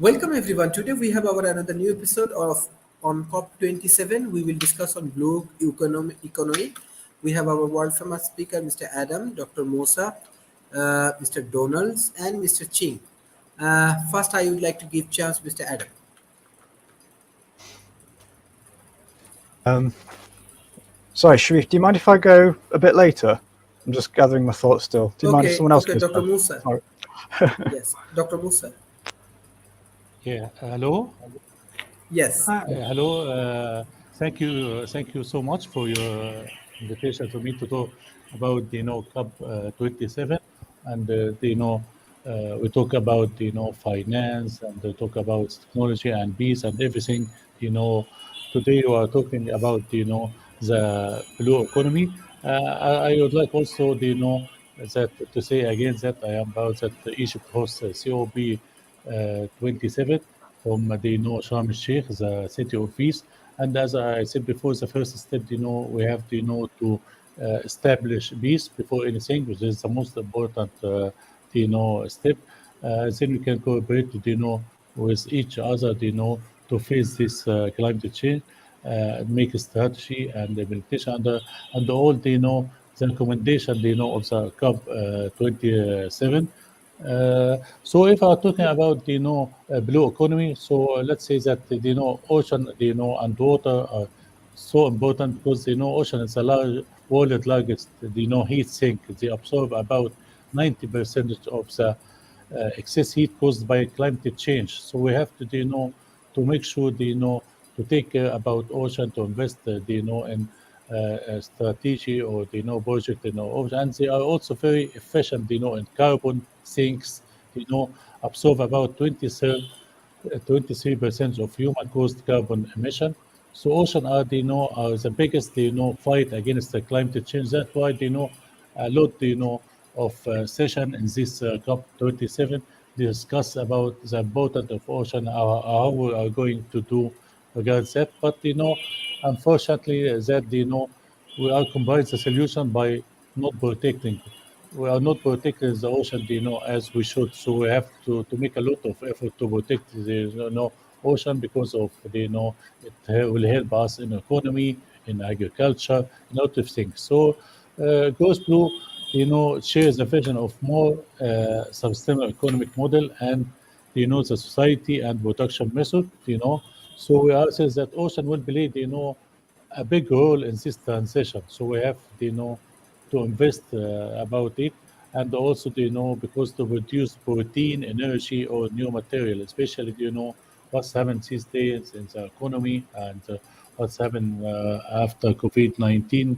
Welcome everyone. Today we have our another new episode of on COP27. We will discuss on blue economy. We have our world famous speaker, Mr. Adam, Dr. Mosa, Mr. Donalds, and Mr. Ching. First, I would like to give chance, Mr. Adam. Sorry, Sharif, do you mind if I go a bit later? I'm just gathering my thoughts still. Do you mind if someone else goes Dr. first? Musa. Sorry. Yes, Dr. Musa. Yeah, hello. Yes. Hello. Thank you so much for your invitation to me to talk about COP 27, and we talk about finance and talk about technology and peace and everything. Today we are talking about the blue economy. I would like also that to say again that I am about that Egypt hosts COP 27 from Sharm el-Sheikh, the city of peace. And as I said before, the first step, we have to establish peace before anything, which is the most important, step. Then we can cooperate, with each other, to face this climate change, make a strategy and implementation, and all, the recommendation, of the COP 27. So if I'm talking about blue economy, so let's say that ocean and water are so important because ocean is the world largest heat sink. They absorb about 90% of the excess heat caused by climate change. So we have to to make sure to take care about ocean, to invest in a strategy or project ocean, and they are also very efficient in carbon sinks, absorb about 23% of human caused carbon emission. So ocean are are the biggest fight against the climate change. That's why a lot of session in this COP27 discuss about the importance of ocean, how we are going to do regarding that. But unfortunately, that we are combine the solution by not protecting. We are not protecting the ocean, as we should. So we have to make a lot of effort to protect the ocean because of it will help us in economy, in agriculture, a lot of things. So goes to shares the vision of more sustainable economic model and the society and production method. So we are saying that ocean will play a big role in this transition. So we have to invest about it, and also because to produce protein, energy, or new material, especially what's happened these days in the economy and what's happened after COVID-19.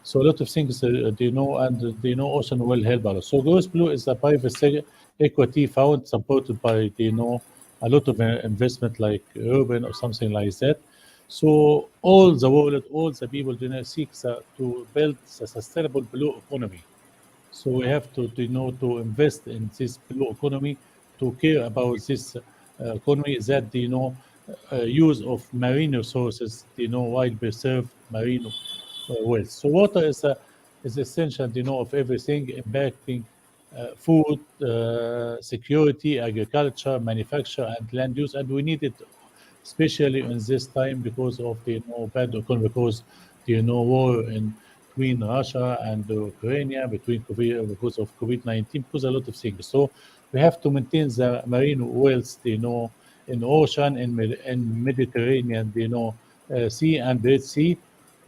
So a lot of things, and ocean will help us. So Goes Blue is a private equity fund supported by a lot of investment like urban or something like that. So all the world, all the people seek to build a sustainable blue economy. So we have to invest in this blue economy, to care about this economy that use of marine resources, while preserve marine wealth. So water is essential, of everything impacting food, security, agriculture, manufacture, and land use, and we need it especially in this time because of the bad economy, because war in between Russia and Ukraine, between COVID, because of COVID-19, because a lot of things. So we have to maintain the marine wealth, in ocean, in Mediterranean, sea and Red Sea.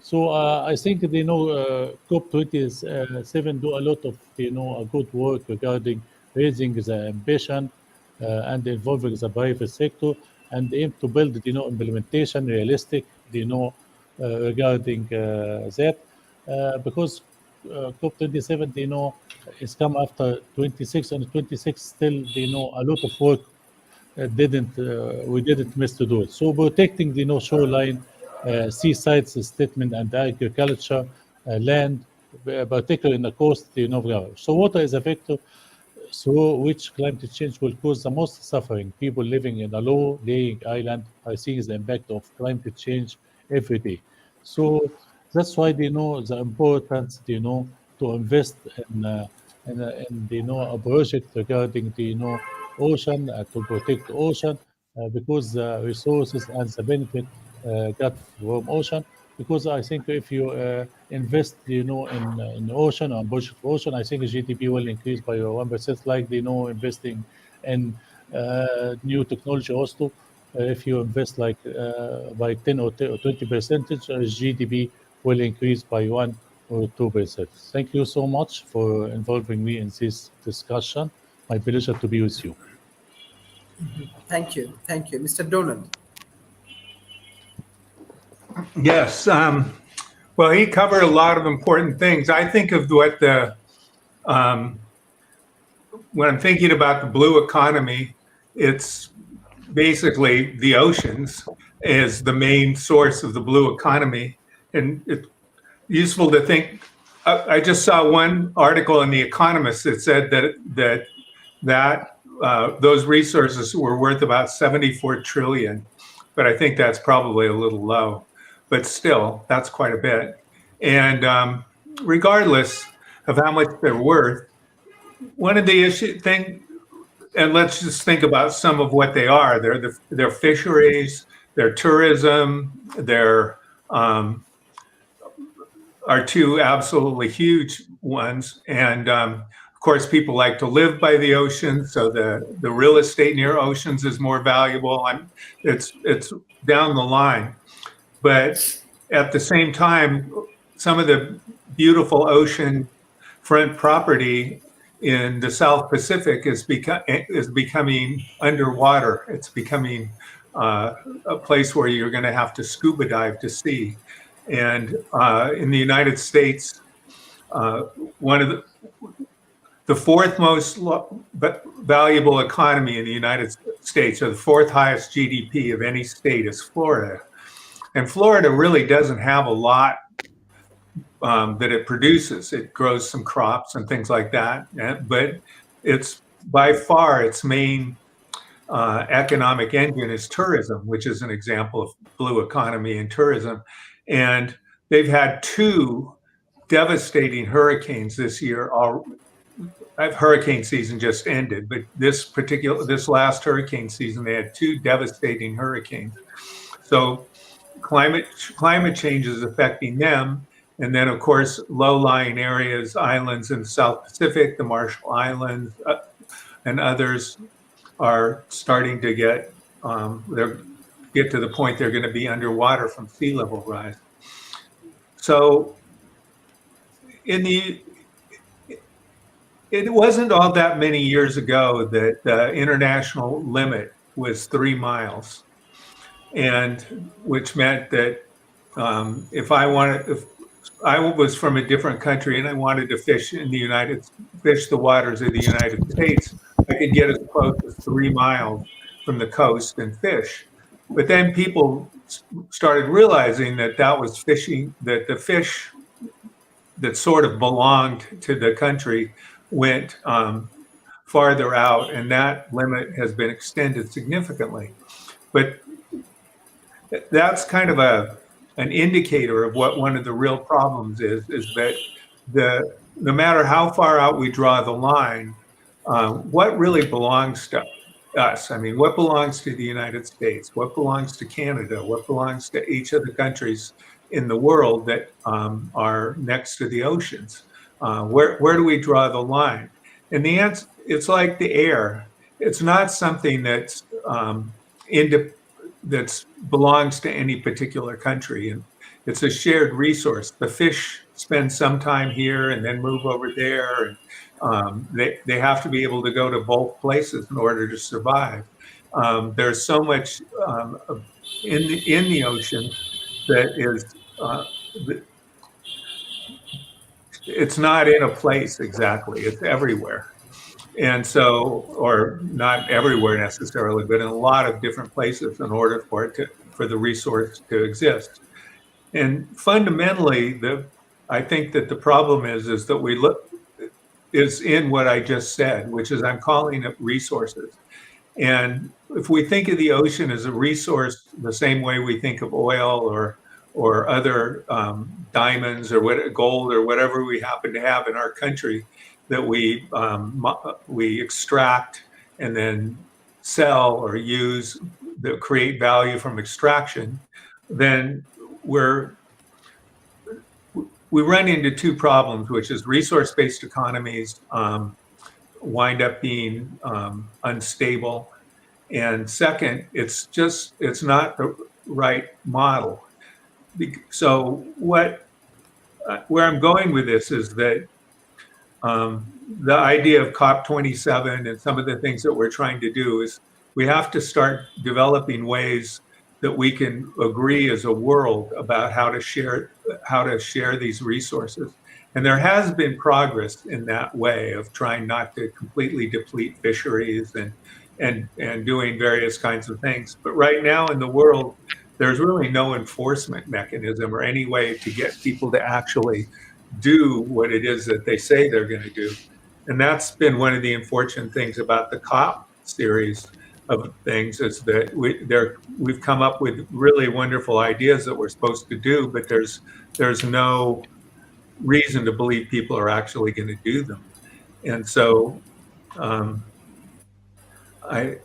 So I think COP27 do a lot of a good work regarding raising the ambition and involving the private sector, and aim to build implementation realistic regarding that, because COP27 is come after 26, and 26 still a lot of work didn't we didn't miss to do it. So protecting the shoreline, seasides statement, and agriculture land, particularly in the coast, So water is a vector through which climate change will cause the most suffering. People living in a low-lying island are seeing the impact of climate change every day. So that's why they know the importance, to invest in a project regarding the ocean, to protect the ocean, because the resources and the benefit got from ocean. Because I think if you invest, in ocean or budget for ocean, I think GDP will increase by 1%. Like investing in new technology also. If you invest like by 10 or 20%, GDP will increase by 1 or 2%. Thank you so much for involving me in this discussion. My pleasure to be with you. Thank you, Mr. Donald. Yes. Well, he covered a lot of important things. I think of um, when I'm thinking about the blue economy, it's basically the oceans is the main source of the blue economy. And it's useful to think. I just saw one article in The Economist that said that those resources were worth about 74 trillion, but I think that's probably a little low. But still, that's quite a bit. And regardless of how much they're worth, one of the and let's just think about some of what they are. They're fisheries, they're tourism, they're are two absolutely huge ones. And of course, people like to live by the ocean, so the real estate near oceans is more valuable. It's down the line. But at the same time, some of the beautiful ocean front property in the South Pacific is becoming underwater. It's becoming a place where you're going to have to scuba dive to see. And in the United States, one of the fourth most valuable economy in the United States, or the fourth highest GDP of any state, is Florida. And Florida really doesn't have a lot that it produces. It grows some crops and things like that, but it's by far its main economic engine is tourism, which is an example of blue economy and tourism. And they've had two devastating hurricanes this year. Hurricane season just ended, but this last hurricane season, they had two devastating hurricanes. So climate change is affecting them. And then, of course, low-lying areas, islands in the South Pacific, the Marshall Islands, and others are starting to get to the point they're going to be underwater from sea level rise. So it wasn't all that many years ago that the international limit was 3 miles, and which meant that if I was from a different country and I wanted to fish the waters of the United States, I could get as close as 3 miles from the coast and fish. But then people started realizing that was fishing, that the fish that sort of belonged to the country went farther out, and that limit has been extended significantly. But that's kind of an indicator of what one of the real problems is that no matter how far out we draw the line, what really belongs to us? I mean, what belongs to the United States? What belongs to Canada? What belongs to each of the countries in the world that are next to the oceans? Where do we draw the line? And the answer, it's like the air. It's not something that's belongs to any particular country, and it's a shared resource. The fish spend some time here and then move over there, and they have to be able to go to both places in order to survive. There's so much in the ocean that is it's not in a place exactly. It's everywhere. And so, or not everywhere necessarily, but in a lot of different places in order for the resource to exist. And fundamentally, I think that the problem is that is in what I just said, which is I'm calling it resources. And if we think of the ocean as a resource the same way we think of oil or other diamonds or gold or whatever we happen to have in our country, that we extract and then sell or use that create value from extraction, then we run into two problems, which is resource-based economies wind up being unstable. And second, it's not the right model. So where I'm going with this is that the idea of COP27 and some of the things that we're trying to do is we have to start developing ways that we can agree as a world about how to share these resources. And there has been progress in that way of trying not to completely deplete fisheries and doing various kinds of things. But right now in the world, there's really no enforcement mechanism or any way to get people to actually do what it is that they say they're going to do. And that's been one of the unfortunate things about the COP series of things, is that we've come up with really wonderful ideas that we're supposed to do, but there's no reason to believe people are actually going to do them. And so I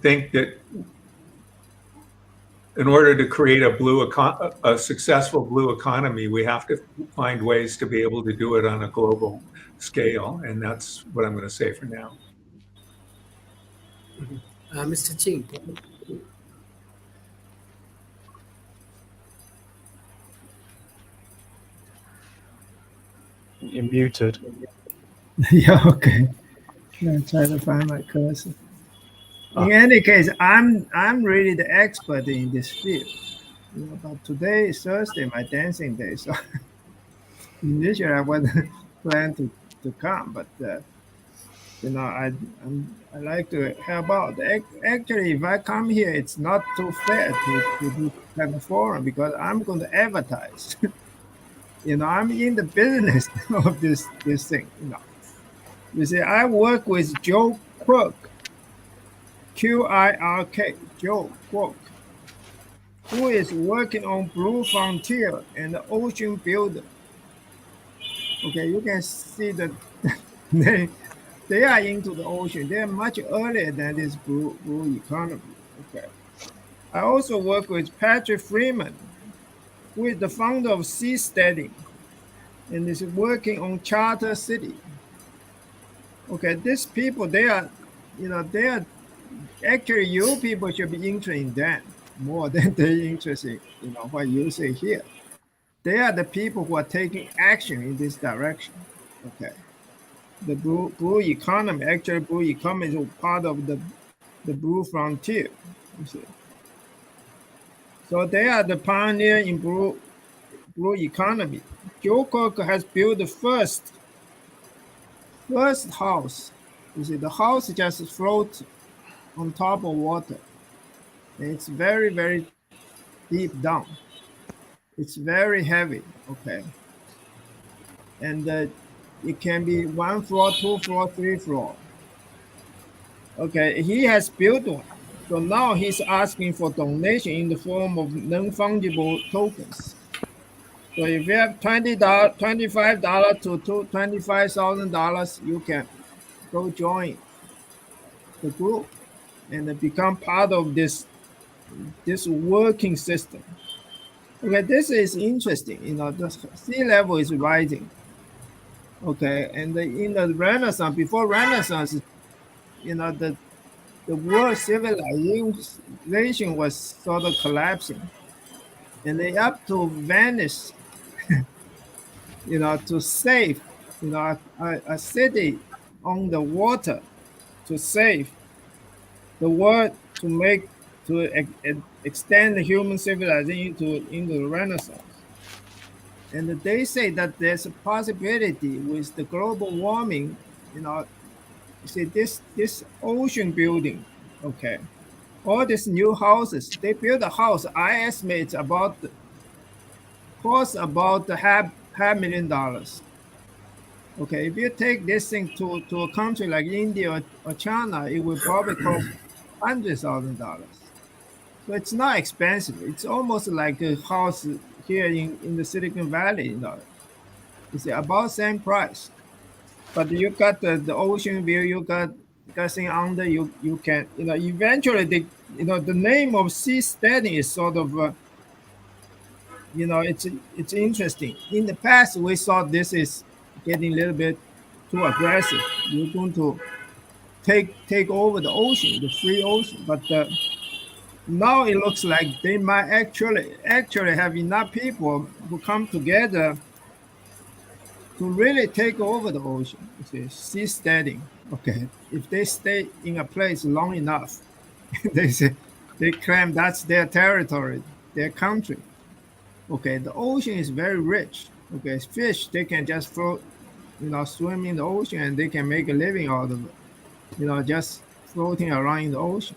think that in order to create a successful blue economy, we have to find ways to be able to do it on a global scale. And that's what I'm going to say for now. Mr. Ching. You're muted. Yeah, okay. I'm trying to find my cursor. In any case, I'm really the expert in this field. But today is Thursday, my dancing day, so initially I wasn't plan to come, but I like to help out. Actually, if I come here, it's not too fair to do kind of forum because I'm going to advertise. I'm in the business of this thing. You see, I work with Joe Quirk, Quirk, Joe Quirk, who is working on Blue Frontier and the Ocean Builder. Okay, you can see that they are into the ocean. They are much earlier than this blue economy. Okay. I also work with Patrick Freeman, who is the founder of Seasteading, and is working on Charter City. Okay, these people, they are actually, you people should be interested in them more than they're interested in what you say here. They are the people who are taking action in this direction. Okay. The blue economy, actually blue economy is part of the blue frontier. You see. So they are the pioneer in blue economy. Joe Cook has built the first house. You see, the house just floats on top of water. And it's very, very deep down. It's very heavy, okay. And it can be 1 floor, 2 floor, 3 floor. Okay, he has built one. So now he's asking for donation in the form of non-fungible tokens. So if you have $25 to $25,000, you can go join the group and become part of this working system. Okay, this is interesting. The sea level is rising. Okay, and in the Renaissance, before Renaissance, the world civilization was sort of collapsing, and they have to Venice, to save, a city on the water to save the world, to extend the human civilization into the Renaissance. And they say that there's a possibility with the global warming, you see this ocean building, okay, all these new houses, they build a house, I estimate cost about $500,000. Okay, if you take this thing to a country like India or China, it will probably cost $100,000. So it's not expensive. It's almost like a house here in the Silicon Valley. You see, about same price. But you got the ocean view, you got thing under, you can, eventually the name of seasteading is sort of, it's interesting. In the past, we thought this is getting a little bit too aggressive. We're going to take over the ocean, the free ocean. But now it looks like they might actually have enough people who come together to really take over the ocean. You see, seasteading. Okay, if they stay in a place long enough, they claim that's their territory, their country. Okay, the ocean is very rich. Okay, fish, they can just float, swim in the ocean, and they can make a living out of it. Just floating around in the ocean.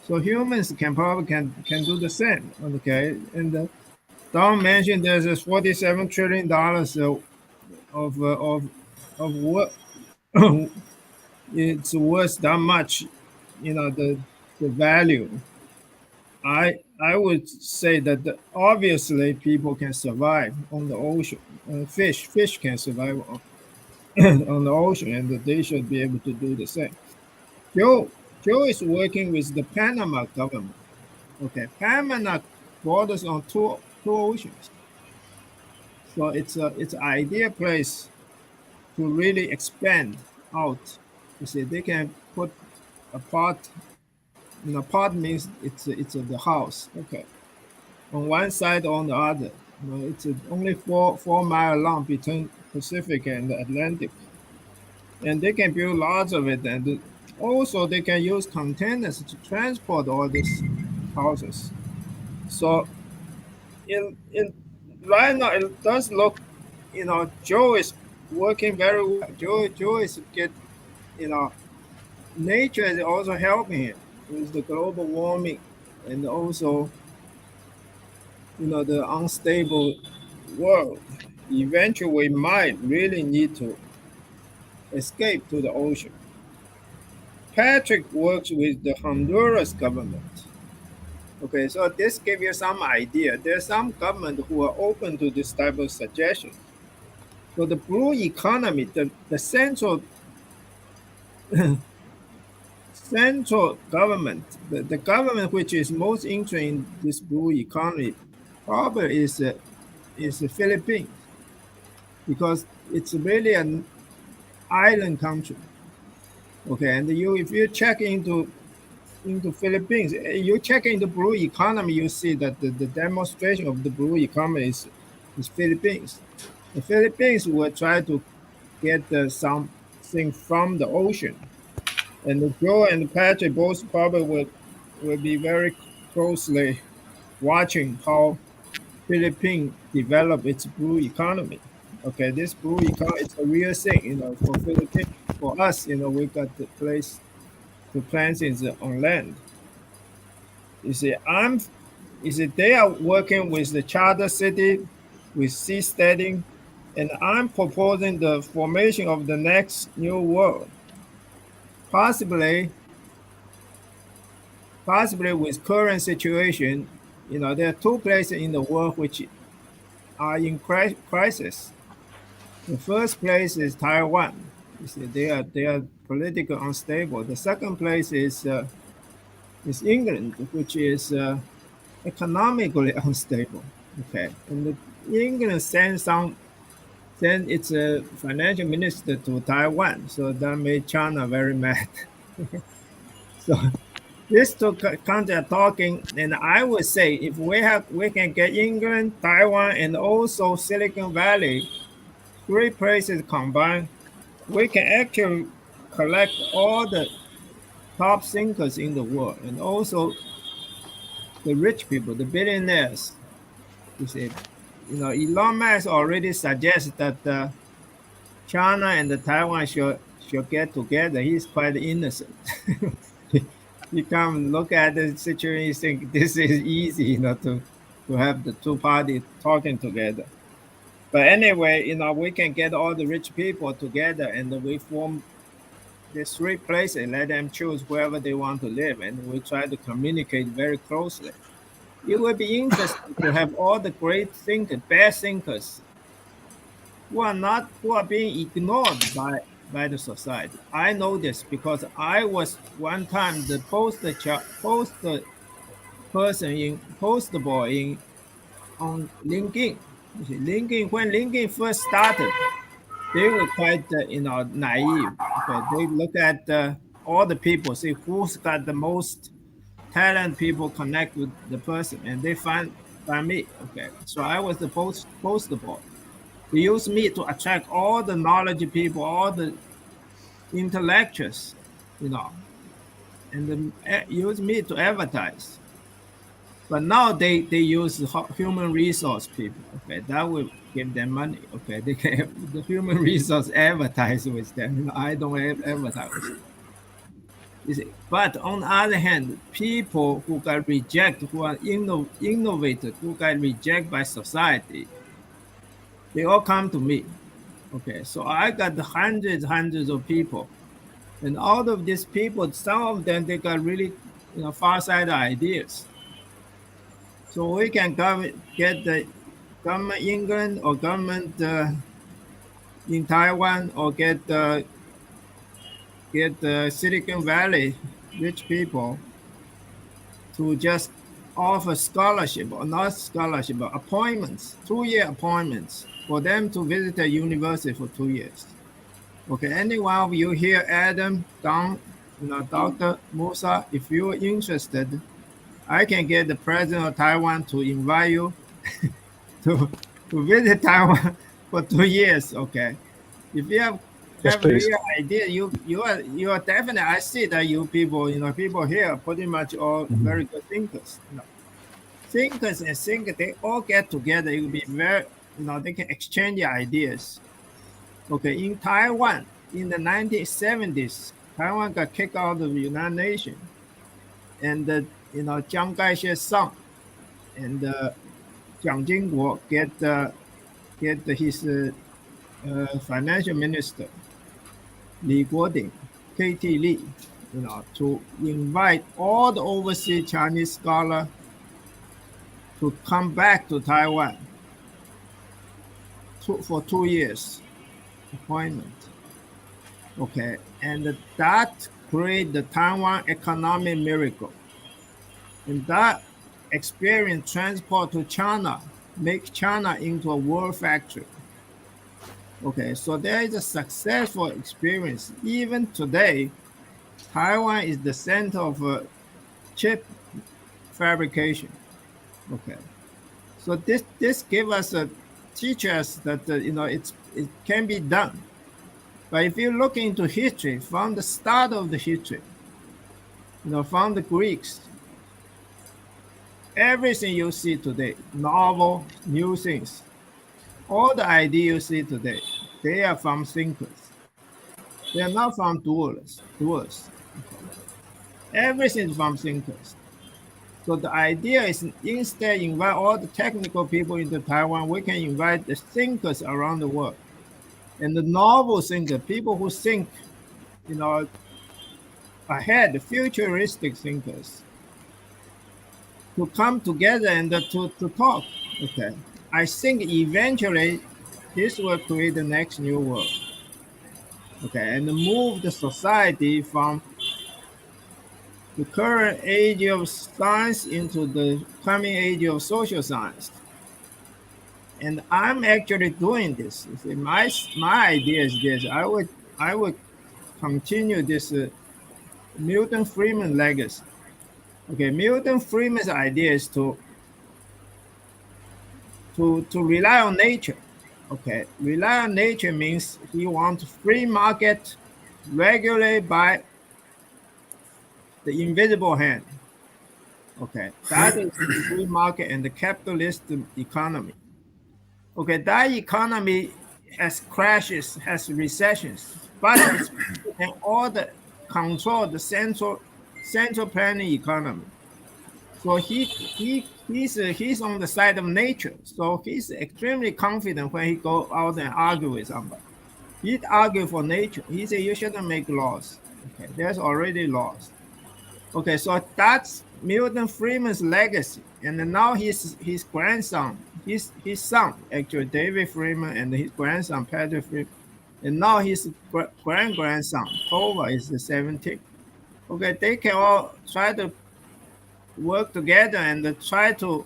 So humans can do the same. Okay, and Don mentioned there's a $47 trillion of what it's worth that much. The value. I would say that obviously people can survive on the ocean. Fish can survive on the ocean, and that they should be able to do the same. Joe is working with the Panama government. Okay, Panama borders on two oceans, so it's an ideal place to really expand out. You see, they can put a part. Part means it's the house. Okay, on one side or on the other. It's only 4 mile long between Pacific and the Atlantic, and they can build lots of it. And also they can use containers to transport all these houses. So right now it does look, Joe is working very well. Joe is nature is also helping him with the global warming, and also the unstable world. Eventually we might really need to escape to the ocean. Patrick works with the Honduras government. Okay, so this gives you some idea. There's some government who are open to this type of suggestion. So the blue economy, the central government, the government which is most interested in this blue economy, probably is the Philippines, because it's really an island country. Okay, and if you check into Philippines, you check into blue economy, you see that the demonstration of the blue economy is Philippines. The Philippines will try to get something from the ocean, and Joe and Patrick both probably will be very closely watching how Philippines develop its blue economy. Okay, this blue economy is a real thing, for Philippines. For us, we got the place to plant things on land. You see, they are working with the charter city, with seasteading, and I'm proposing the formation of the next new world. Possibly with current situation, there are two places in the world which are in crisis. The first place is Taiwan. You see, they are politically unstable. The second place is England, which is economically unstable. Okay, and England sent its financial minister to Taiwan, so that made China very mad. So these two countries are talking, and I would say if we can get England, Taiwan, and also Silicon Valley, three places combined, we can actually collect all the top thinkers in the world, and also the rich people, the billionaires. You see, Elon Musk already suggests that China and Taiwan should get together. He's quite innocent. You come look at the situation, you think this is easy, to have the two parties talking together. But anyway, we can get all the rich people together, and we form these three places and let them choose wherever they want to live, and we try to communicate very closely. It will be interesting to have all the great thinkers, best thinkers, who are being ignored by the society. I know this because I was one time the post boy on LinkedIn. You see, when LinkedIn first started, they were quite naive. Okay, they look at all the people, see who's got the most talent, people connect with the person, and they find me. Okay, so I was the poster boy. They used me to attract all the knowledge people, all the intellectuals, and use me to advertise. But now they use human resource people. Okay, that will give them money. Okay, they can the human resource advertise with them. I don't advertise with them. You see, but on the other hand, people who got rejected, who are innovative, who got rejected by society, they all come to me. Okay, so I got hundreds of people, and out of these people, some of them they got really far-sighted ideas. So we can get the government England or government in Taiwan, or get the Silicon Valley rich people to just offer scholarship, or not scholarship, but appointments, 2-year appointments for them to visit a university for 2 years. Okay, any one of you here, Adam, Don, Dr. Musa, if you're interested, I can get the president of Taiwan to invite you to visit Taiwan for 2 years. Okay, if you have real idea, you are definitely. I see that you people, people here are pretty much all very good thinkers. Thinkers and thinkers, they all get together. It will be very, they can exchange their ideas. Okay, in Taiwan, in the 1970s, Taiwan got kicked out of the United Nations, and Chiang Kai-shek's son and Jiang Jingguo get his financial minister Li Guoding, KT Lee, to invite all the overseas Chinese scholars to come back to Taiwan for 2 years appointment. Okay, and that created the Taiwan economic miracle. And that experience transport to China, make China into a world factory. Okay, so there is a successful experience. Even today, Taiwan is the center of chip fabrication. Okay, so this give us teach us that it can be done. But if you look into history, from the start of the history, from the Greeks, everything you see today, novel, new things, all the ideas you see today, they are from thinkers. They are not from doers. Everything is from thinkers. So the idea is, instead invite all the technical people into Taiwan, we can invite the thinkers around the world. And the novel thinkers, people who think, ahead, the futuristic thinkers, to come together and to talk. Okay, I think eventually this will create the next new world. Okay, and move the society from the current age of science into the coming age of social science. And I'm actually doing this. See, my idea is this: I would continue this Milton Friedman legacy. Okay, Milton Friedman's idea is to rely on nature. Okay, rely on nature means he wants free market regulated by the invisible hand. Okay, that is the free market and the capitalist economy. Okay, that economy has crashes, has recessions, but it's can all the control the central planning economy. So he's on the side of nature. So he's extremely confident when he go out and argue with somebody. He argue for nature. He said you shouldn't make laws. Okay, there's already laws. Okay, so that's Milton Friedman's legacy. And now his grandson, his son, actually David Friedman, and his grandson Patrick Friedman, and now his grandson, Tova, is the 17. Okay, they can all try to work together and try to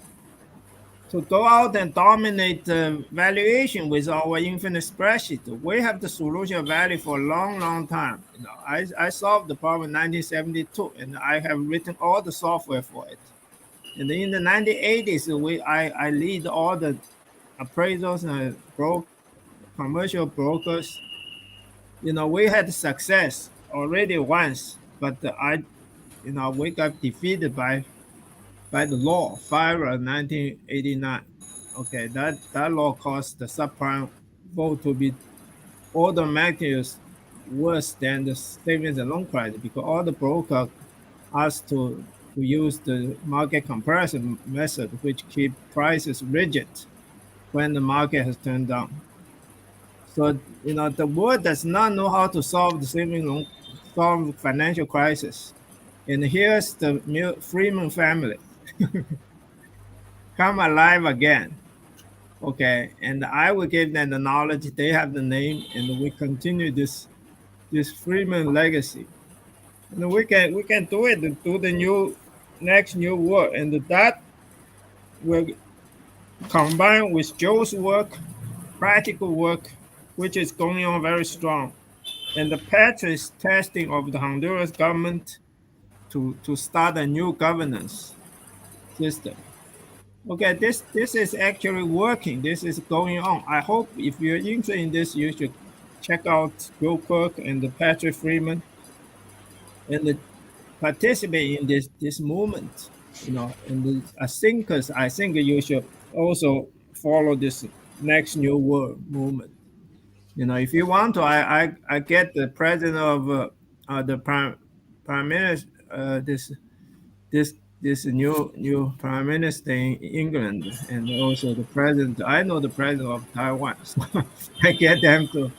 go out and dominate the valuation with our infinite spreadsheet. We have the solution value for a long, long time. I solved the problem in 1972, and I have written all the software for it. And in the 1980s, I lead all the appraisals and commercial brokers. We had success already once, but we got defeated by the law, FIRA 1989. Okay, that law caused the subprime vote to be order of magnitude worse than the savings and loan crisis, because all the broker asked to use the market comparison method, which keep prices rigid when the market has turned down. So the world does not know how to solve financial crisis. And here's the Freeman family come alive again. Okay, and I will give them the knowledge. They have the name, and we continue this Freeman legacy. And we can do it, do the next new work, and that will combine with Joe's work, practical work, which is going on very strong, and the Patrice testing of the Honduras government to start a new governance system. Okay, this is actually working. This is going on. I hope if you're interested in this, you should check out Joe Kirk and the Patrick Freeman and participate in this movement. And I think you should also follow this next new world movement. If you want to, I get the president of the prime minister this new prime minister in England, and also the president. I know the president of Taiwan, so I get them to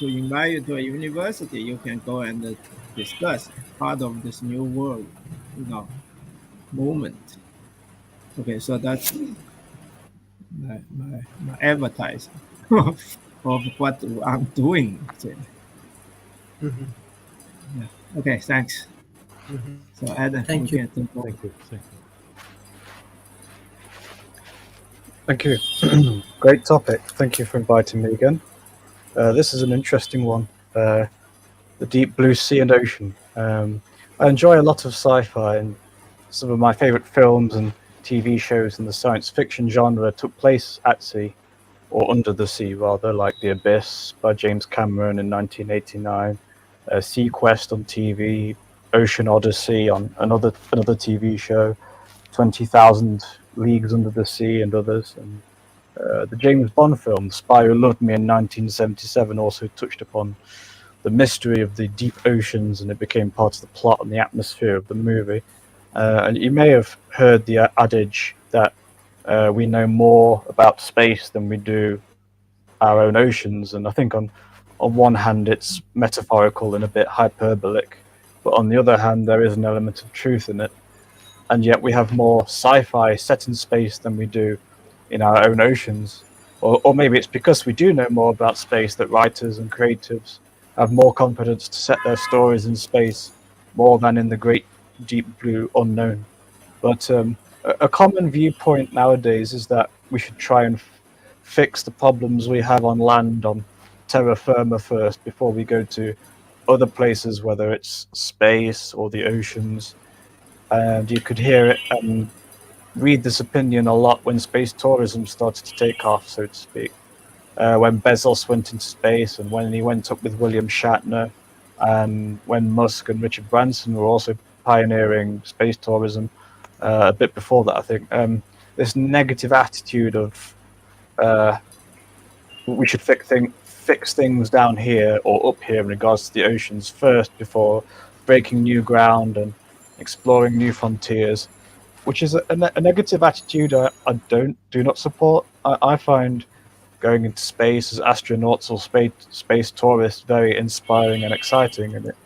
invite you to a university. You can go and discuss part of this new world, movement. Okay, so that's my advertising of what I'm doing. Mhm. Yeah. Okay, thanks. Mhm. So Adam, Thank you. Thank you. Thank you. Great topic. Thank you for inviting me again. This is an interesting one. The deep blue sea and ocean. I enjoy a lot of sci-fi, and some of my favorite films and TV shows in the science fiction genre took place at sea, or under the sea rather, like The Abyss by James Cameron in 1989, Sea Quest on TV, Ocean Odyssey on another TV show, 20,000 Leagues Under the Sea, and others. And the James Bond film, Spy Who Loved Me in 1977, also touched upon the mystery of the deep oceans, and it became part of the plot and the atmosphere of the movie. And you may have heard the adage that we know more about space than we do our own oceans. And I think on one hand, it's metaphorical and a bit hyperbolic, but on the other hand, there is an element of truth in it. And yet we have more sci-fi set in space than we do in our own oceans. Or maybe it's because we do know more about space that writers and creatives have more confidence to set their stories in space more than in the great deep blue unknown. But a common viewpoint nowadays is that we should try and fix the problems we have on land on terra firma first before we go to other places, whether it's space or the oceans. And you could hear it and read this opinion a lot when space tourism started to take off, so to speak. When Bezos went into space, and when he went up with William Shatner, and when Musk and Richard Branson were also pioneering space tourism a bit before that, I think. This negative attitude of we should fix things down here or up here in regards to the oceans first before breaking new ground and exploring new frontiers, which is a negative attitude I do not support. I find going into space as astronauts or space tourists very inspiring and exciting, and it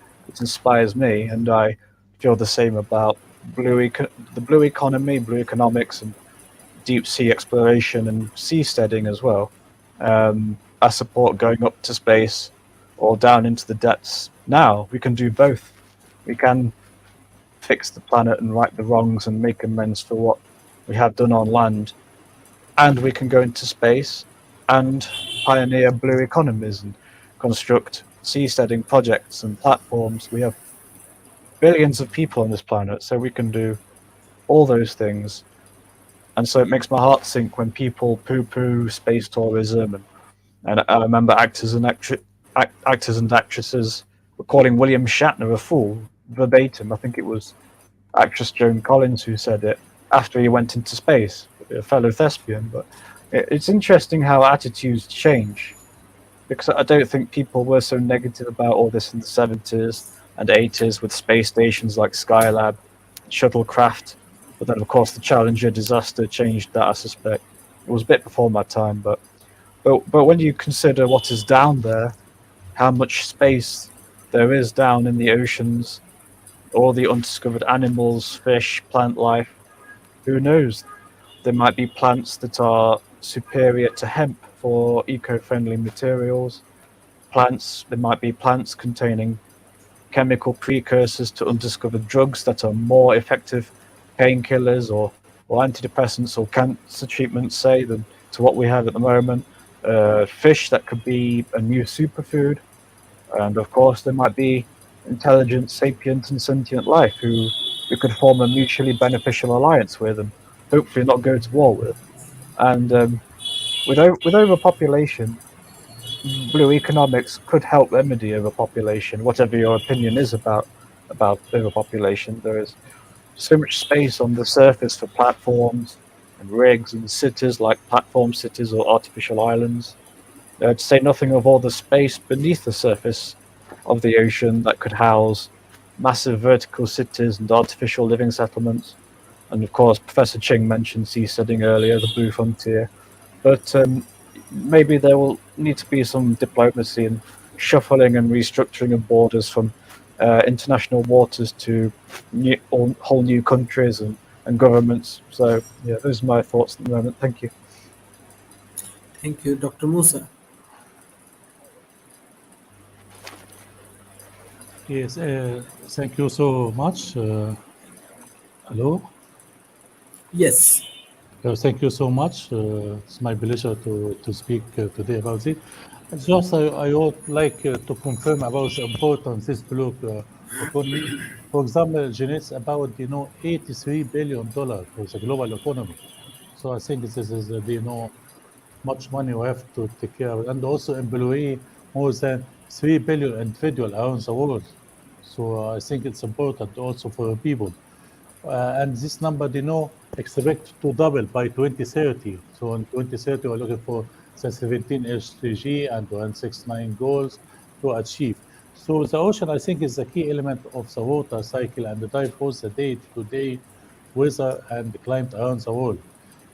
inspires me. And I feel the same about the blue economy, blue economics, and deep sea exploration and seasteading as well. our support going up to space or down into the depths. Now we can do both. We can fix the planet and right the wrongs and make amends for what we have done on land, and we can go into space and pioneer blue economies and construct seasteading projects and platforms. We have billions of people on this planet, so we can do all those things. And so it makes my heart sink when people poo-poo space tourism. And I remember actors and actresses were calling William Shatner a fool, verbatim. I think it was actress Joan Collins who said it after he went into space, a fellow thespian. But it's interesting how attitudes change, because I don't think people were so negative about all this in the 70s and 80s with space stations like Skylab, shuttlecraft. But then, of course, the Challenger disaster changed that, I suspect. It was a bit before my time, but when you consider what is down there, how much space there is down in the oceans, all the undiscovered animals, fish, plant life, who knows? There might be plants that are superior to hemp for eco-friendly materials. There might be plants containing chemical precursors to undiscovered drugs that are more effective painkillers or antidepressants or cancer treatments, say, than to what we have at the moment. Fish that could be a new superfood. And of course, there might be intelligent, sapient, and sentient life who we could form a mutually beneficial alliance with and hopefully not go to war with. And with overpopulation, blue economics could help remedy overpopulation, whatever your opinion is about overpopulation. There is so much space on the surface for platforms and rigs and cities like platform cities or artificial islands. To say nothing of all the space beneath the surface of the ocean that could house massive vertical cities and artificial living settlements. And of course, Professor Ching mentioned seasteading earlier, the blue frontier. But maybe there will need to be some diplomacy and shuffling and restructuring of borders from international waters to whole new countries and governments. So, yeah, those are my thoughts at the moment. Thank you. Thank you, Dr. Musa. Yes, thank you so much. Hello. Yes. Thank you so much. It's my pleasure to speak today about it. Just I would like to confirm about the importance of this blue economy. For example, generates about $83 billion for the global economy. So I think this is much money we have to take care of, and also employ more than 3 billion individuals around the world. So I think it's important also for people. And this number, expect to double by 2030. So in 2030, we're looking for the 17 SDG and 169 goals to achieve. So the ocean, I think, is the key element of the water cycle and drive both the day-to-day weather and climate around the world.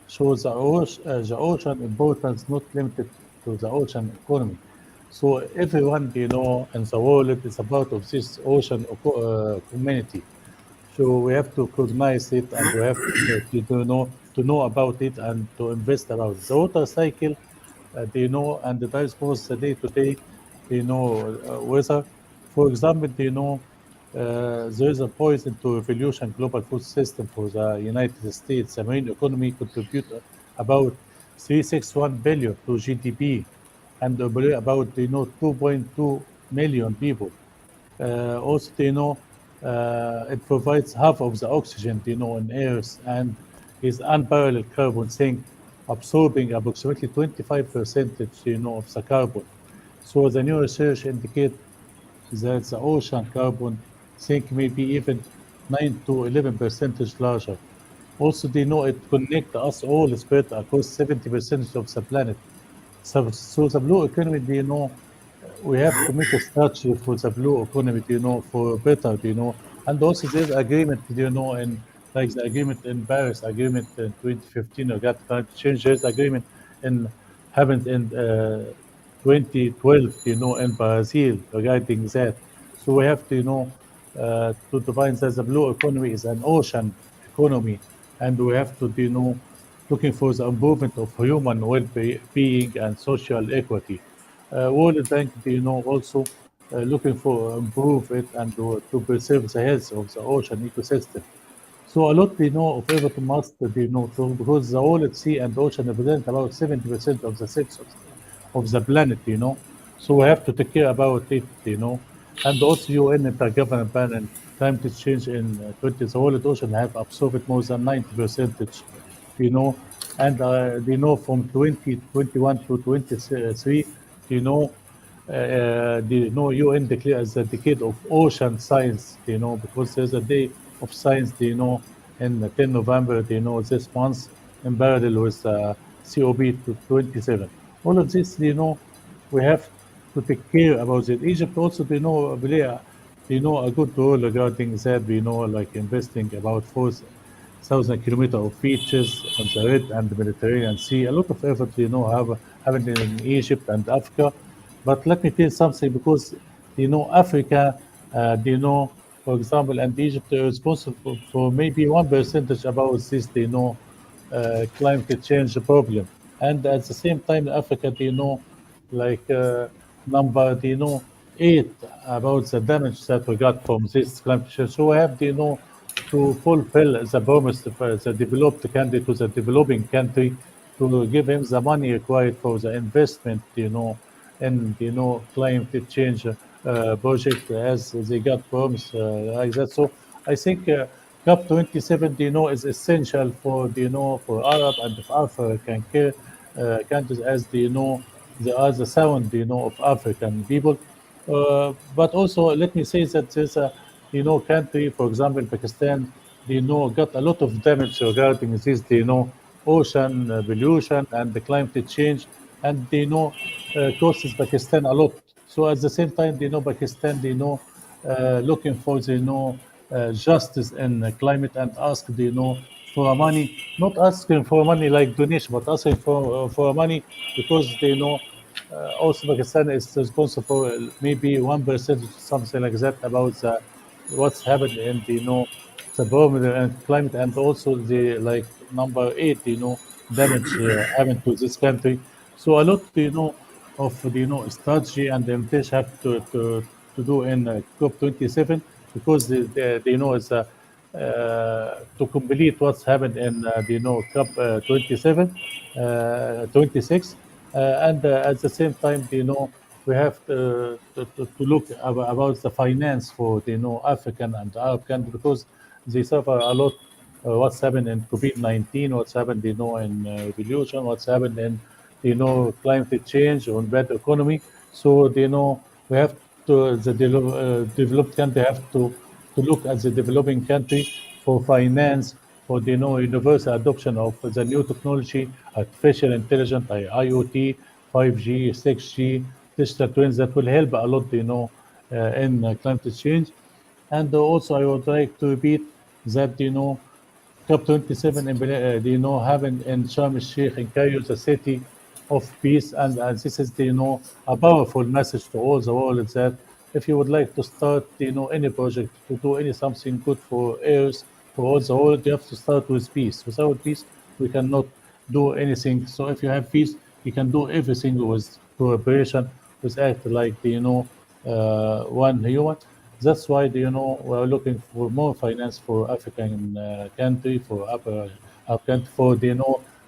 So the ocean importance not limited to the ocean economy. So everyone, in the world is a part of this ocean community. So we have to recognize it, and we have to know about it and to invest about it. The water cycle, and the drives both the day-to-day, weather. For example, there is a poison to revolution global food system for the United States. The marine economy contribute about 361 billion to GDP and employ about 2.2 million people. Also, it provides half of the oxygen, in Earth and is unparalleled carbon sink, absorbing approximately 25%, of the carbon. So the new research indicates that the ocean carbon sink may be even 9 to 11% larger. Also, it connects us all spread across 70% of the planet. So the blue economy, we have to make a strategy for the blue economy, for better, and also there's agreement, in like the agreement in Paris, agreement in 2015 regarding climate change. There's agreement in happened in 2012, in Brazil regarding that. So we have to, to define that the blue economy is an ocean economy, and we have to, looking for the improvement of human well-being and social equity. World Bank, also looking for improve it and to preserve the health of the ocean ecosystem. So a lot, of effort must be, because the whole sea and ocean represent about 70% of the sex of the planet, So we have to take care about it, And also UN Intergovernmental Panel climate change in 20, the world ocean have absorbed more than 90%, you know, and from 2021 to 23, you know, UN declared as the decade of ocean science, because there's a day of science, in the 10 November, this month, in parallel with COP27. All of this, we have to take care about it. Egypt also, play a good role regarding that, like investing about 4,000 kilometers of beaches on the Red and the Mediterranean Sea. A lot of effort, have happened in Egypt and Africa. But let me tell you something, because Africa, for example, and Egypt are responsible for maybe 1% about this, climate change problem. And at the same time, Africa, like number, 8 about the damage that we got from this climate change. So we have, to fulfill the promise of the developed country to the developing country, to give him the money required for the investment, and climate change project as they got promised like that. So I think COP27, is essential for for Arab and for African countries, as they are the sound of African people. But also let me say that there's a country, for example, Pakistan, got a lot of damage regarding this, ocean pollution and the climate change, and costs Pakistan a lot. So at the same time, Pakistan, looking for justice in climate, and ask, for money, not asking for money like donation, but asking for money, because also Pakistan is responsible for maybe 1%, something like that, about what's happened in the environment and climate, and also the like number 8, damage happened to this country. So a lot, of strategy and implementation have to do in COP27, because it's to complete what's happened in COP 27, 26, and at the same time, we have to look about the finance for African and Arab countries, because they suffer a lot. What's happened in COVID-19, what's happened in revolution, what's happened in climate change or bad economy. So we have to developed country have to look at the developing country for finance, for universal adoption of the new technology, artificial intelligence, IoT, 5G, 6G, digital twins, that will help a lot, in climate change. And also, I would like to repeat that, COP27, having in Sharm el-Sheikh, in Cairo, the city of peace. And this is, a powerful message to all the world, that if you would like to start, any project, to do something good for Earth, for all the world, you have to start with peace. Without peace, we cannot do anything. So if you have peace, you can do everything with cooperation, with act like, one human. That's why, we're looking for more finance for African country, for country, for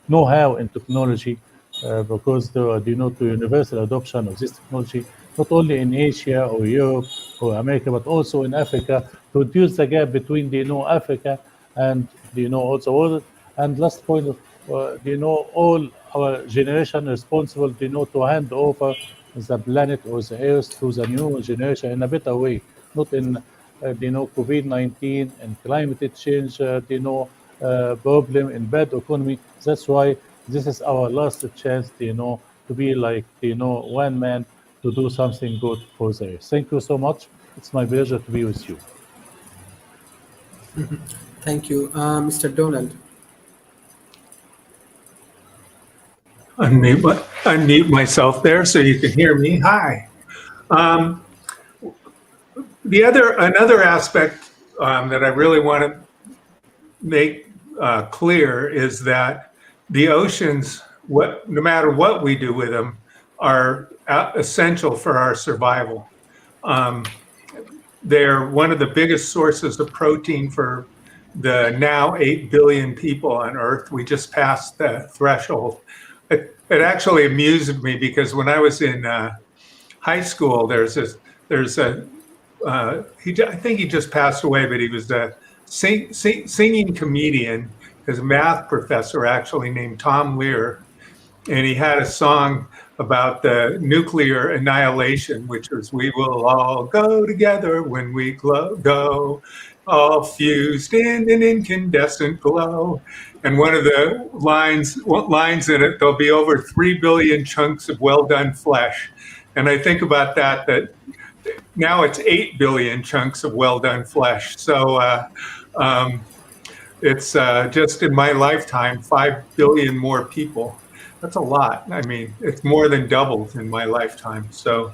know-how in technology, because to universal adoption of this technology, not only in Asia or Europe or America, but also in Africa, to reduce the gap between Africa and also world. And last point, all our generation responsible, to hand over the planet or the earth to the new generation in a better way, not in COVID-19 and climate change, problem in bad economy. That's why this is our last chance, to be like, one man, to do something good for the earth. Thank you so much. It's my pleasure to be with you. Thank you, Mr. Donald. Unmute myself there so you can hear me. Hi. Another aspect that I really want to make clear is that the oceans, no matter what we do with them, are essential for our survival. They're one of the biggest sources of protein for the now 8 billion people on Earth. We just passed the threshold. It actually amused me because when I was in high school, I think he just passed away, but he was a singing comedian. His math professor actually named Tom Lear, and he had a song about the nuclear annihilation, which was, "We will all go together when we go, all fused in an incandescent glow." And one of the lines in it, "There'll be over 3 billion chunks of well-done flesh." And I think about that now it's 8 billion chunks of well-done flesh. So it's just in my lifetime, 5 billion more people. That's a lot. I mean, it's more than doubled in my lifetime. So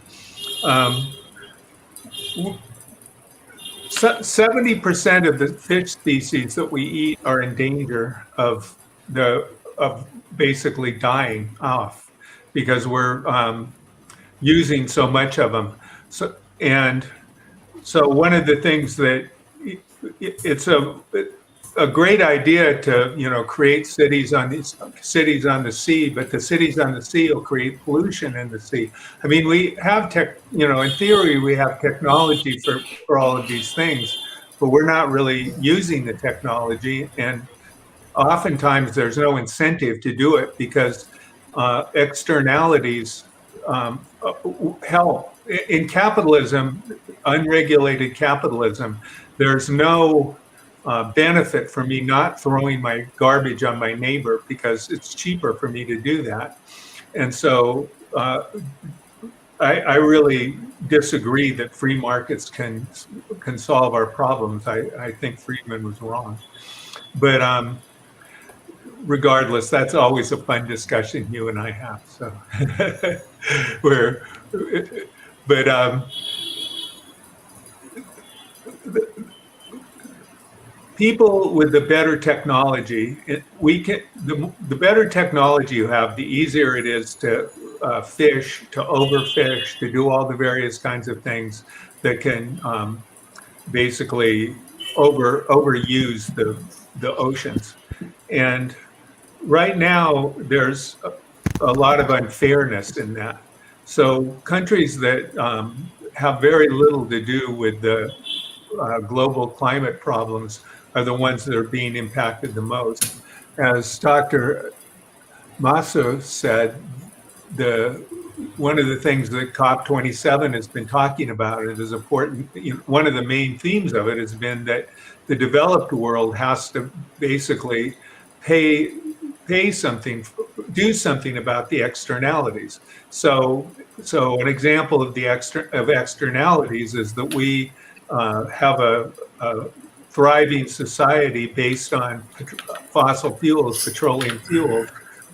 70% of the fish species that we eat are in danger of basically dying off because we're using so much of them. So one of the things that it's a great idea to create cities on the sea, but the cities on the sea will create pollution in the sea. I mean, we have in theory we have technology for all of these things, but we're not really using the technology, and oftentimes there's no incentive to do it because externalities help. In capitalism, unregulated capitalism, there's no benefit for me not throwing my garbage on my neighbor because it's cheaper for me to do that. And so I really disagree that free markets can solve our problems. I think Friedman was wrong. But regardless, that's always a fun discussion you and I have. So people with the better technology, the better technology you have, the easier it is to fish, to overfish, to do all the various kinds of things that can basically overuse the oceans. And right now, there's a lot of unfairness in that. So countries that have very little to do with the global climate problems are the ones that are being impacted the most. As Dr. Maso said, one of the things that COP27 has been talking about, it is important, one of the main themes of it has been that the developed world has to basically pay something, do something about the externalities. So an example of the externalities is that we have a thriving society based on fossil fuels, petroleum fuels,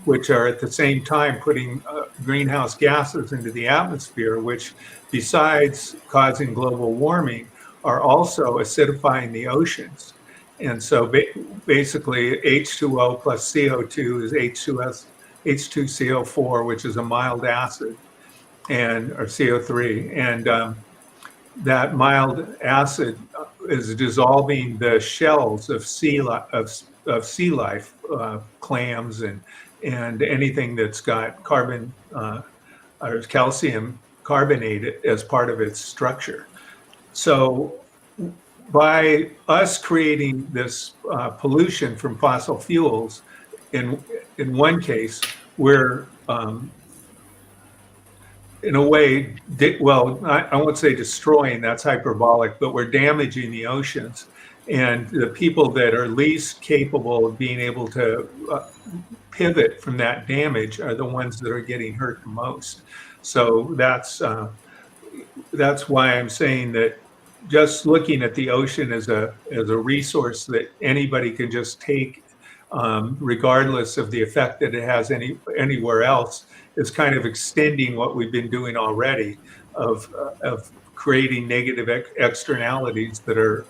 which are at the same time putting greenhouse gases into the atmosphere, which besides causing global warming, are also acidifying the oceans. And so basically H2O plus CO2 is H2CO4, which is a mild acid, or CO3. And that mild acid is dissolving the shells of sea life, clams and anything that's got carbon or calcium carbonate as part of its structure. So by us creating this pollution from fossil fuels, in one case, we're in a way, I won't say destroying, that's hyperbolic, but we're damaging the oceans. And the people that are least capable of being able to pivot from that damage are the ones that are getting hurt the most. So that's why I'm saying that just looking at the ocean as a resource that anybody can just take, regardless of the effect that it has anywhere else, is kind of extending what we've been doing already of creating negative externalities that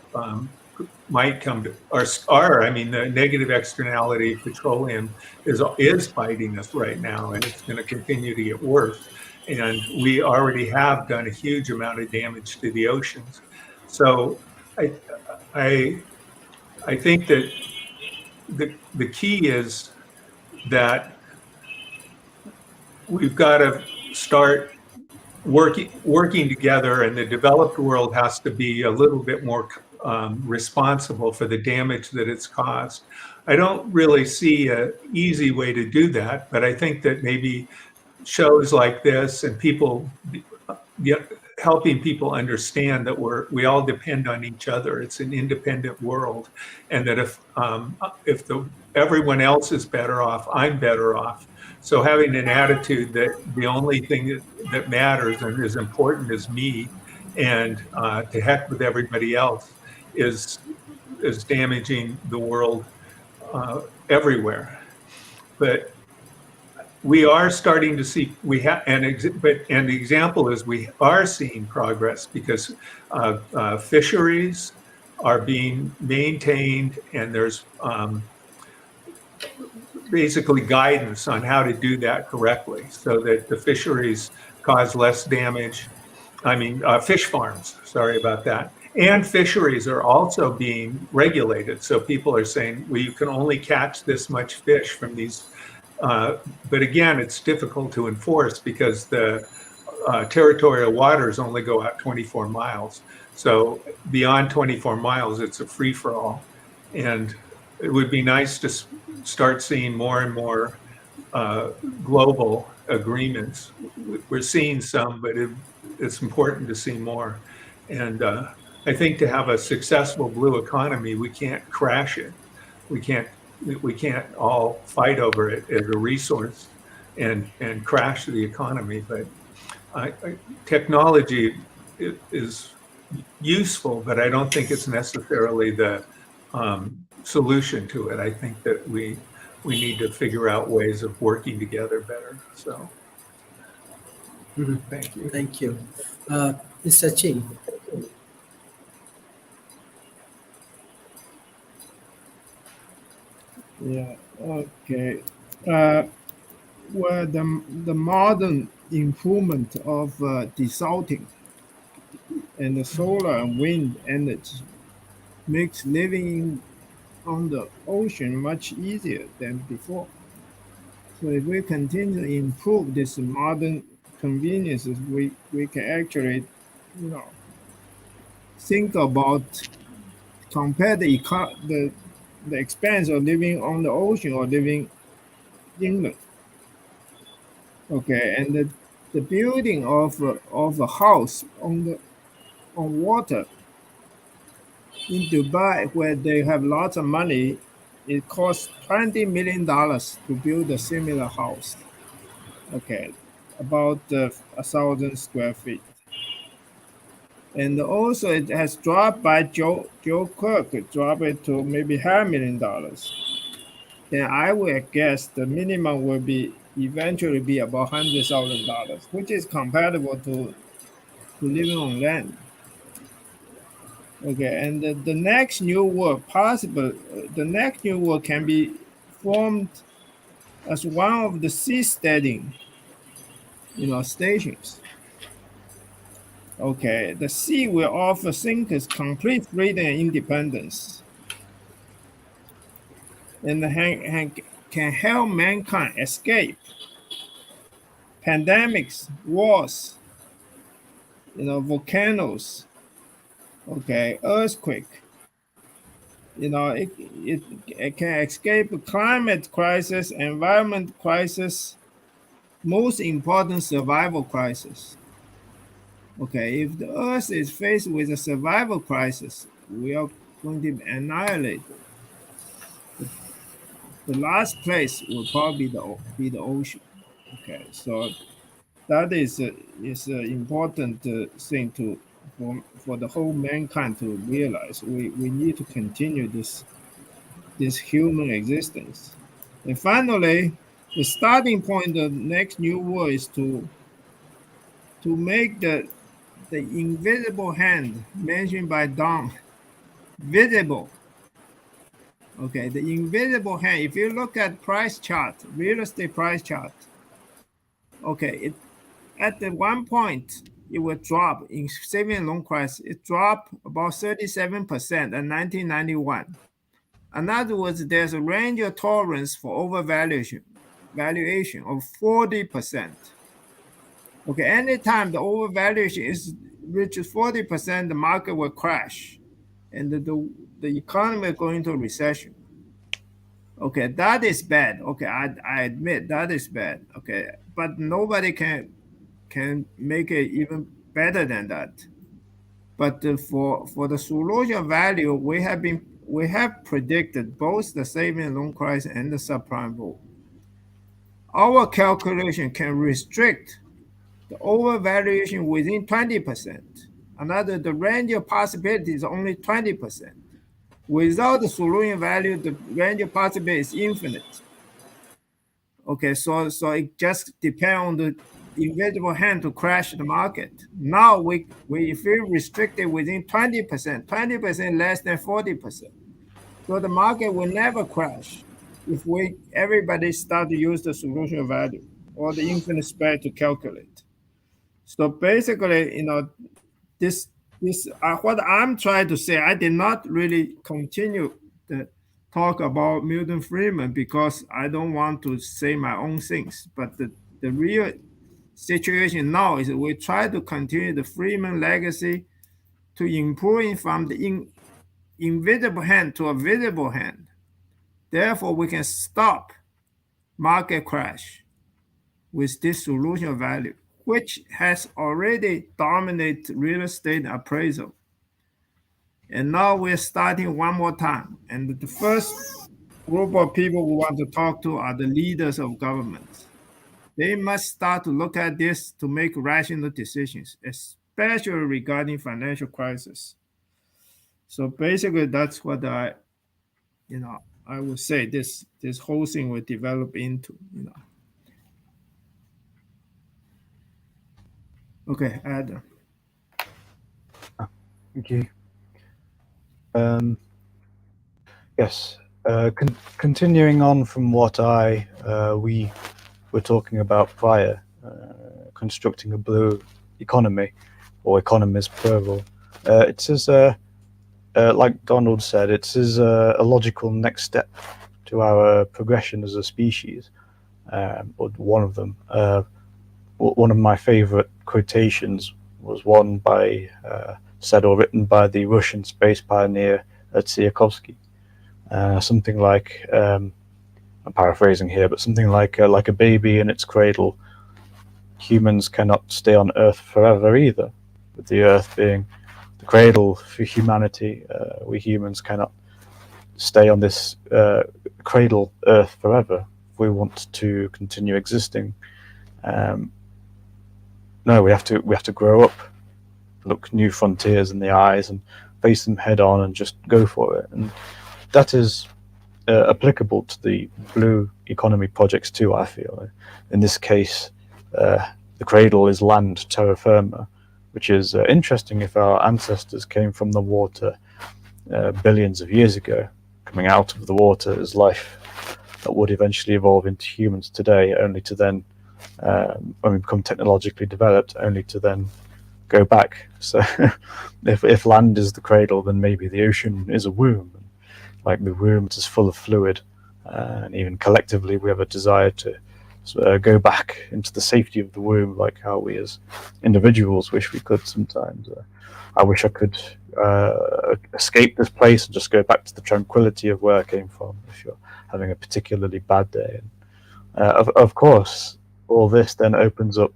might come to I mean, the negative externality of petroleum is biting us right now, and it's going to continue to get worse. and we already have done a huge amount of damage to the oceans. So I think that the key is that we've got to start working together, and the developed world has to be a little bit more responsible for the damage that it's caused. I don't really see an easy way to do that, but I think that maybe shows like this and people helping people understand that we all depend on each other. It's an independent world, and that if everyone else is better off, I'm better off. So having an attitude that the only thing that matters and is important is me, and to heck with everybody else, is damaging the world everywhere. But we are starting to see, and the example is we are seeing progress because fisheries are being maintained, and there's basically guidance on how to do that correctly so that the fisheries cause less damage. I mean, fish farms, sorry about that. And fisheries are also being regulated. So people are saying, well, you can only catch this much fish from these. But again, it's difficult to enforce because the territorial waters only go out 24 miles. So beyond 24 miles, it's a free-for-all. And it would be nice to start seeing more and more global agreements. We're seeing some, but it's important to see more. And I think to have a successful blue economy, we can't crash it. We can't all fight over it as a resource and crash the economy. But technology is useful, but I don't think it's necessarily the solution to it. I think that we need to figure out ways of working together better. So, thank you. Thank you. Mr. Ching. Yeah. Okay. Well, the modern improvement of desalting and the solar and wind energy makes living on the ocean much easier than before. So if we continue to improve these modern conveniences, we can actually, think about compare the expense of living on the ocean or living inland. Okay, and the building of a house on water in Dubai, where they have lots of money, it costs $20 million to build a similar house. Okay, about 1,000 square feet. And also it has dropped by Joe Cook, dropped it to maybe $500,000. Then I would guess the minimum will be eventually be about $100,000, which is comparable to living on land. Okay, and the next new world the next new world can be formed as one of the seasteading, stations. Okay, the sea will offer thinkers complete freedom and independence, and can help mankind escape pandemics, wars, volcanoes, okay, earthquake. It can escape climate crisis, environment crisis, most important survival crisis. Okay, if the Earth is faced with a survival crisis, we are going to be annihilated. The last place will probably be the ocean. Okay, so that is an important thing for the whole mankind to realize. We need to continue this human existence. And finally, the starting point of the next new world is to make the invisible hand mentioned by Don visible. Okay, the invisible hand, if you look at price chart, real estate price chart, okay, at the one point, it will drop in saving loan crisis. It dropped about 37% in 1991. In other words, there's a range of tolerance for overvaluation valuation of 40%. Okay, anytime the overvaluation is reaches 40%, the market will crash and the economy will go into a recession. Okay, that is bad. Okay, I admit that is bad. Okay, but nobody can make it even better than that. But for the solution value, we have predicted both the saving loan crisis and the subprime rule. Our calculation can restrict the overvaluation within 20%. Another, the range of possibility is only 20%. Without the solution value, the range of possibility is infinite. Okay, so it just depends on the invisible hand to crash the market. Now we if we restrict it within 20%, 20% less than 40%. So the market will never crash if everybody start to use the solution value or the infinite spread to calculate. So basically, this what I'm trying to say, I did not really continue the talk about Milton Friedman because I don't want to say my own things. But the real situation now is we try to continue the Friedman legacy to improve from the invisible hand to a visible hand. Therefore, we can stop market crash with this solution value, which has already dominated real estate appraisal. And now we're starting one more time. And the first group of people we want to talk to are the leaders of governments. They must start to look at this to make rational decisions, especially regarding financial crisis. So basically, that's what I would say this whole thing will develop into. Okay, Adam. Thank you. Yes. Continuing on from what we were talking about prior, constructing a blue economy, or economies plural. It is like Donald said, it is a logical next step to our progression as a species. But one of them, one of my favorite quotations was one said or written by the Russian space pioneer Tsiolkovsky. Something like, I'm paraphrasing here, but something like a baby in its cradle. Humans cannot stay on Earth forever either, with the Earth being the cradle for humanity. We humans cannot stay on this cradle Earth forever if we want to continue existing. No, we have to grow up, look new frontiers in the eyes, and face them head on, and just go for it. And that is applicable to the blue economy projects too, I feel. In this case, the cradle is land, terra firma, which is interesting if our ancestors came from the water billions of years ago. Coming out of the water is life that would eventually evolve into humans today, only to then, when we become technologically developed, only to then go back. So if land is the cradle, then maybe the ocean is a womb. Like the womb, it is full of fluid, and even collectively we have a desire to go back into the safety of the womb, like how we as individuals wish we could sometimes. I wish I could escape this place and just go back to the tranquility of where I came from if you're having a particularly bad day. Of course, all this then opens up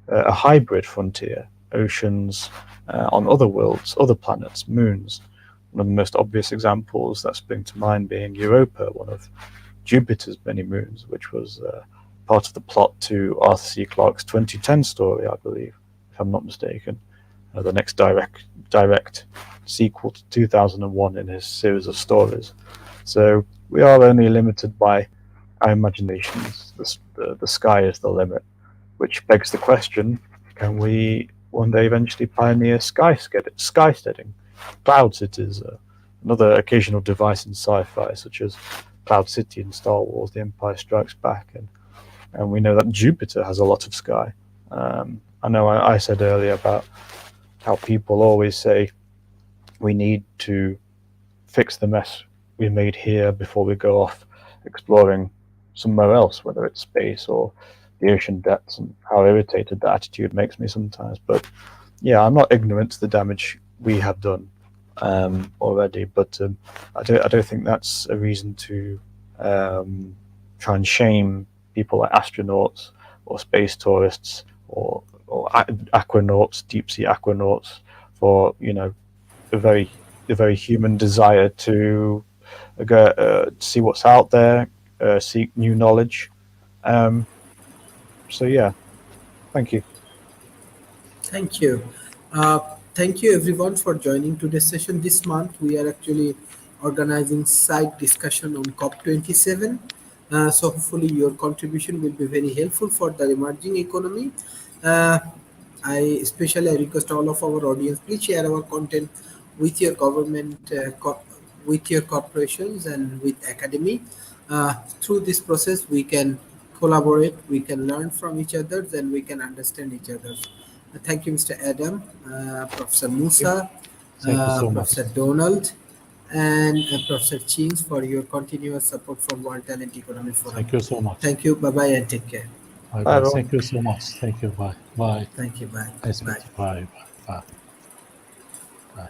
a hybrid frontier, oceans on other worlds, other planets, moons. One of the most obvious examples that spring to mind being Europa, one of Jupiter's many moons, which was part of the plot to Arthur C. Clarke's 2010 story, I believe, if I'm not mistaken. The next direct sequel to 2001 in his series of stories. So we are only limited by our imaginations. The sky is the limit, which begs the question, can we one day eventually pioneer skysteading? Cloud cities, another occasional device in sci-fi, such as Cloud City in Star Wars: The Empire Strikes Back, and we know that Jupiter has a lot of sky. I know I said earlier about how people always say we need to fix the mess we made here before we go off exploring somewhere else, whether it's space or the ocean depths, and how irritated that attitude makes me sometimes. But yeah, I'm not ignorant to the damage we have done already, but I don't think that's a reason to try and shame people like astronauts or space tourists or aquanauts, deep sea aquanauts, for a very human desire to see what's out there, seek new knowledge. So yeah, thank you. Thank you. Thank you everyone for joining today's session. This month we are actually organizing side discussion on COP27. So hopefully your contribution will be very helpful for the emerging economy. Uh, I especially request all of our audience, please share our content with your government, with your corporations, and with academy. Through this process, we can collaborate, we can learn from each other, and we can understand each other. Thank you, Mr. Adam, Professor Musa, Thank you so much. Professor Donald, and Professor Chins for your continuous support from World Talent Economy Forum. Thank you so much. Thank you. Bye-bye and take care. Bye Bye, bye. everyone. Thank you so much. Thank you. Bye. Bye. Thank you. Bye. Nice Bye. meeting you. Bye. Bye. Bye. Bye.